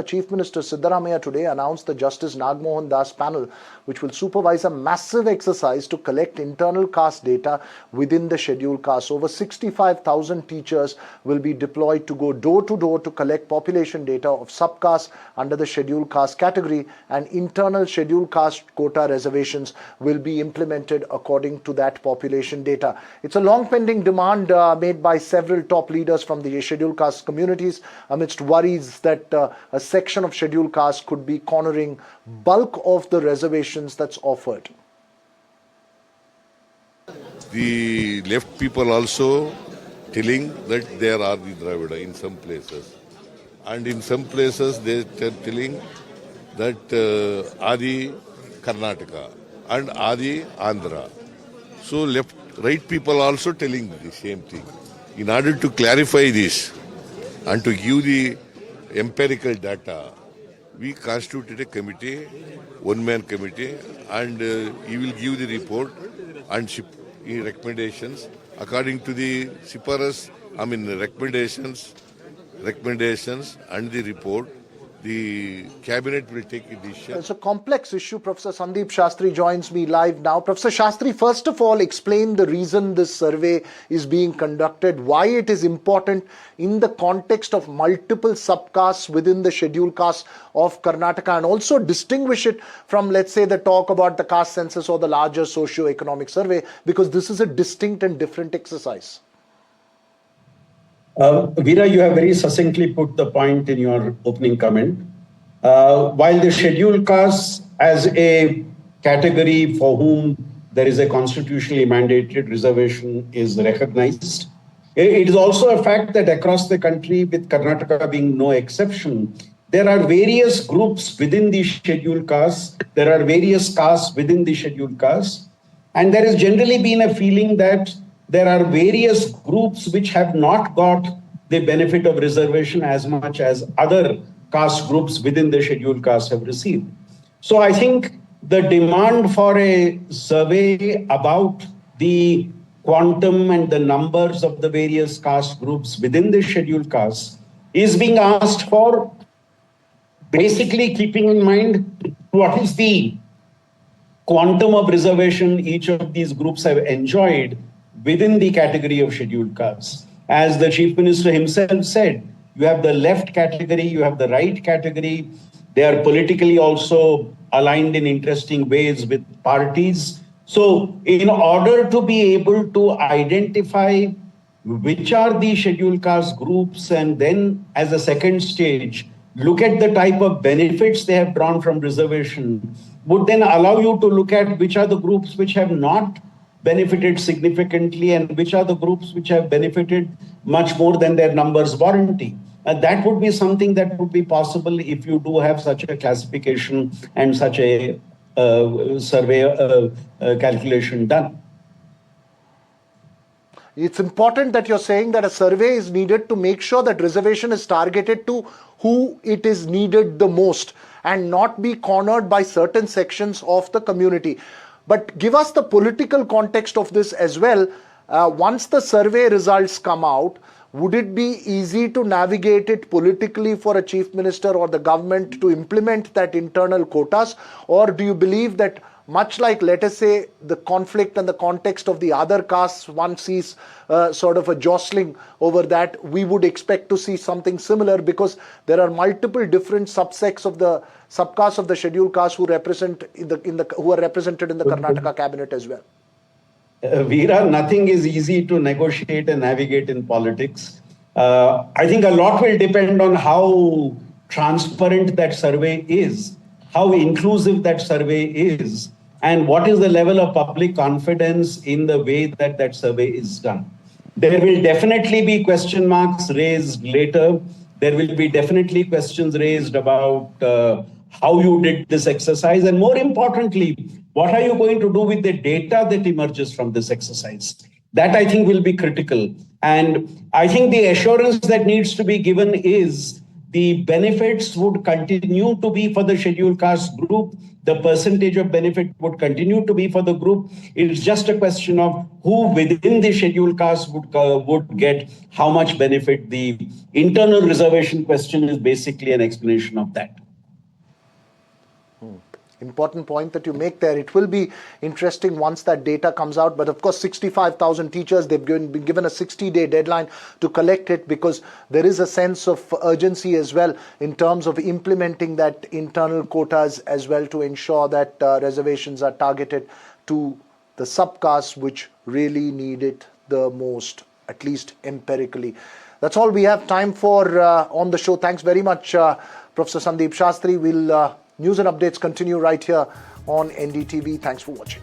Chief Minister Siddaramaiah today announced the Justice Nagmohan Das panel, which will supervise a massive exercise to collect internal caste data within the scheduled caste. Over 65,000 teachers will be deployed to go door to door to collect population data of subcaste under the scheduled caste category, and internal scheduled caste quota reservations will be implemented according to that population data. It's a long pending demand made by several top leaders from the scheduled caste communities amidst worries that a section of scheduled caste could be cornering bulk of the reservations that's offered. The left people also telling that there are the Dravida in some places, and in some places they are telling that Adi Karnataka and Adi Andhra. So right people also telling the same thing. In order to clarify this and to give the empirical data, we constituted a committee, one-man committee, and he will give the report and recommendations according to the recommendations and the report. The cabinet will take a decision. It's a complex issue. Professor Sandeep Shastri joins me live now. Professor Shastri, first of all, explain the reason this survey is being conducted, why it is important in the context of multiple subcastes within the scheduled caste of Karnataka, and also distinguish it from, let's say, the talk about the caste census or the larger socio-economic survey, because this is a distinct and different exercise. Veera, you have very succinctly put the point in your opening comment. While the scheduled caste as a category for whom there is a constitutionally mandated reservation is recognized, it is also a fact that across the country, with Karnataka being no exception, there are various groups within the scheduled caste, there are various castes within the scheduled caste, and there has generally been a feeling that there are various groups which have not got the benefit of reservation as much as other caste groups within the scheduled caste have received. So I think the demand for a survey about the quantum and the numbers of the various caste groups within the scheduled caste is being asked for, basically keeping in mind what is the quantum of reservation each of these groups have enjoyed within the category of scheduled castes. As the Chief Minister himself said, you have the left category, you have the right category. They are politically also aligned in interesting ways with parties. So in order to be able to identify which are the scheduled caste groups, and then as a second stage, look at the type of benefits they have drawn from reservation, would then allow you to look at which are the groups which have not benefited significantly and which are the groups which have benefited much more than their numbers warranty. And that would be something that would be possible if you do have such a classification and such a survey calculation done. It's important that you're saying that a survey is needed to make sure that reservation is targeted to who it is needed the most and not be cornered by certain sections of the community. But give us the political context of this as well. Once the survey results come out, would it be easy to navigate it politically for a chief minister or the government to implement that internal quotas? Or do you believe that, much like, let us say, the conflict and the context of the other castes, one sees sort of a jostling over that, we would expect to see something similar, because there are multiple different subsects of the subcastes of the scheduled caste who represent who are represented in the Karnataka cabinet as well. Veera, nothing is easy to negotiate and navigate in politics. I think a lot will depend on how transparent that survey is, how inclusive that survey is, and what is the level of public confidence in the way that that survey is done. There will definitely be question marks raised later. There will be definitely questions raised about how you did this exercise, and more importantly, what are you going to do with the data that emerges from this exercise? That, I think, will be critical. And I think the assurance that needs to be given is the benefits would continue to be for the scheduled caste group. The percentage of benefit would continue to be for the group. It's just a question of who within the scheduled caste would get how much benefit. The internal reservation question is basically an explanation of that. Important point that you make there. It will be interesting once that data comes out. But of course, 65,000 teachers, they've been given a 60-day deadline to collect it, because there is a sense of urgency as well in terms of implementing that internal quotas as well, to ensure that reservations are targeted to the subcastes which really need it the most, at least empirically. That's all we have time for on the show. Thanks very much, Professor Sandeep. Shastri. News and updates continue right here on NDTV. Thanks for watching.